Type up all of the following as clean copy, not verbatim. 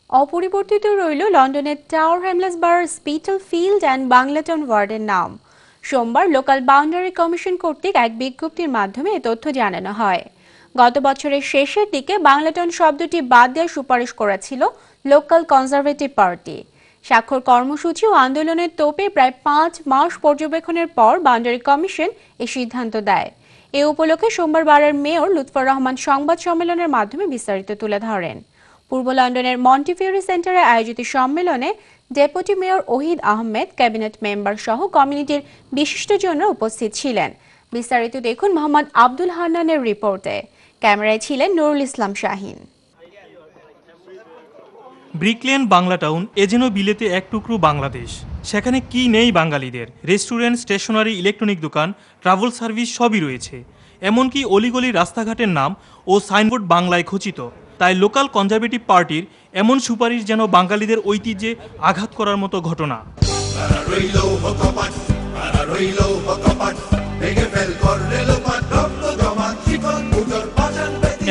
অপরিবর্তিত রইল লন্ডনের টাওয়ার হ্যামলেটস বারার স্পিটলফিল্ড অ্যান্ড বাংলাটাউন ওয়ার্ডের নাম। সোমবার লোকাল বাউন্ডারি কমিশন কর্তৃক এক বিজ্ঞপ্তির মাধ্যমে এ তথ্য জানানো হয়। গত বছরের শেষের দিকে বাংলাটাউন শব্দটি বাদ দেওয়ার সুপারিশ করেছিল লোকাল কনজারভেটিভ পার্টি। স্বাক্ষর কর্মসূচি ও আন্দোলনের তোপে প্রায় 5 মাস পর্যবেক্ষণের পর বাউন্ডারি কমিশন এই সিদ্ধান্ত দেয়। এ উপলক্ষে সোমবার বারার মেয়র লুৎফর রহমান সংবাদ সম্মেলনের মাধ্যমে বিস্তারিত তুলে ধরেন। পূর্ব লন্ডনের মন্টিফিউরি সেন্টারে আয়োজিত সম্মেলনে deputy mayor Ohid Ahmed, cabinet member সহ কমিউনিটির বিশিষ্টজনরা উপস্থিত ছিলেন। বিস্তারিত দেখুন মোহাম্মদ আব্দুল হান্নানের রিপোর্টে। ক্যামেরায় ছিলেন নুরুল ইসলাম শাহিন। ব্রিকলেন বাংলাটাউন এ যেন বিলেতে এক টুকরো বাংলাদেশ। সেখানে কি নেই বাঙালিদের? রেস্টুরেন্ট, স্টেশনারি, ইলেকট্রনিক দোকান, ট্রাভেল সার্ভিস সবই রয়েছে। এমনকি অলিগলির রাস্তাঘাটের নাম ও সাইনবোর্ড বাংলায় খচিত। তাই লোকাল কনজারভেটিভ পার্টির এমন সুপারিশ যেন বাঙালিদের ঐতিহ্যে আঘাত করার মতো ঘটনা।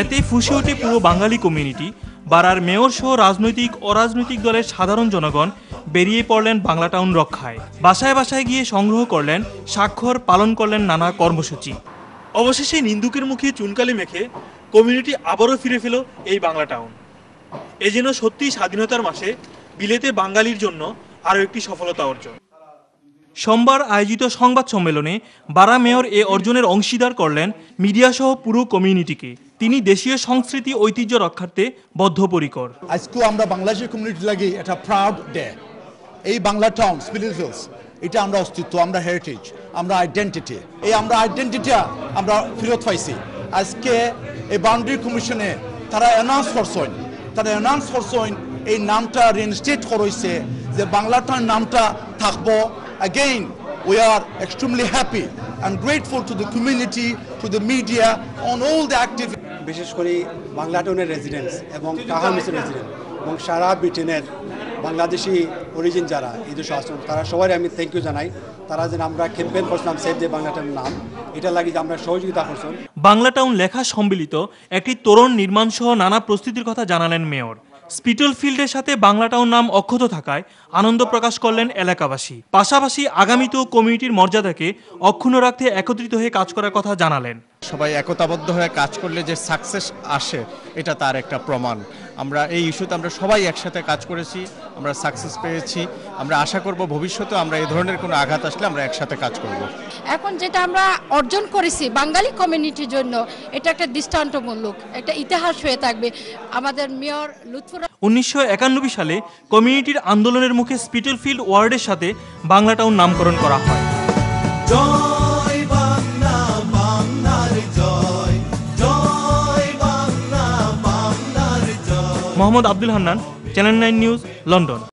এতে ফুঁসে ওঠে পুরো বাঙালি কমিউনিটি। বারার মেয়র সহ রাজনৈতিক অরাজনৈতিক দলের সাধারণ জনগণ বেরিয়ে পড়লেন বাংলাটাউন রক্ষায়। বাসায় বাসায় গিয়ে সংগ্রহ করলেন স্বাক্ষর, পালন করলেন নানা কর্মসূচি। অবশেষে নিন্দুকের মুখে চুনকালি মেখে কমিউনিটি আবারও ফিরে পেল এই বাংলাটাউন। এ যেন সত্যি স্বাধীনতার মাসে বিলেতে বাঙালির জন্য আরও একটি সফলতা অর্জন। সোমবার আয়োজিত সংবাদ সম্মেলনে বারা মেয়র এ অর্জনের অংশীদার করলেন মিডিয়া সহ পুরো কমিউনিটিকে। তিনি দেশীয় সংস্কৃতি ঐতিহ্য রক্ষার্থে বদ্ধপরিকর। আজকে আমরা বাংলাদেশের কমিউনিটি লাগি এটা প্রাউড ডে। এই বাংলাটাউন স্পিটলফিল্ডস এটা আমরা অস্তিত্ব, আমরা হেরিটেজ, আমরা আইডেন্টিটি। এই আমরা আইডেন্টিটিটা আমরা ফেরত পাইছি। আজকে এই বাউন্ডারি কমিশনে তারা অ্যানাউন্স করছেন এই নামটা রিইনস্টেট করেছে যে বাংলাটাউন নামটা থাকবো। Again, we are extremely happy and grateful to the community, to the media, on all the activities. বিশেষ করে বাংলাটাউনের রেজিডেন্টস এবং কাহামিসের রেজিডেন্ট এবং সারা ব্রিটেনের বাংলাদেশি অরিজিন যারা এই দেশে আসছেন তারা সবাই আমি থ্যাংক ইউ জানাই। তারা যেন আমরা ক্যাম্পেইন করছিলাম সেভ দ্য বাংলাটাউন নাম, এটা লাগি যে আমরা সহযোগিতা করছেন। বাংলাটাউন লেখা সম্মিলিত একটি তোরণ নির্মাণ সহ নানা প্রস্তুতির কথা জানালেন মেয়র। স্পিটলফিল্ডের সাথে বাংলাটাউন নাম অক্ষত থাকায় আনন্দ প্রকাশ করলেন এলাকাবাসী। পাশাপাশি আগামীতেও কমিউনিটির মর্যাদাকে অক্ষুণ্ণ রাখতে একত্রিত হয়ে কাজ করার কথা জানালেন। সবাই একতাবদ্ধ হয়ে কাজ করলে যে সাকসেস আসে এটা তার একটা প্রমাণ। আমরা এই ইস্যুতে আমরা সবাই একসাথে কাজ করেছি, আমরা সাকসেস পেয়েছি। আমরা আশা করব ভবিষ্যতে আমরা এই ধরনের কোনো আঘাত আসলে আমরা একসাথে কাজ করব। এখন যেটা আমরা অর্জন করেছি বাঙালি কমিউনিটির জন্য, এটা একটা দৃষ্টান্তমূলক একটা ইতিহাস হয়ে থাকবে। আমাদের মেয়র লুৎফর 1991 সালে কমিউনিটির আন্দোলনের মুখে স্পিটলফিল্ড ওয়ার্ডের সাথে বাংলাটাউন নামকরণ করা হয়। Mohammad Abdul Hannan, channel 9 news, London.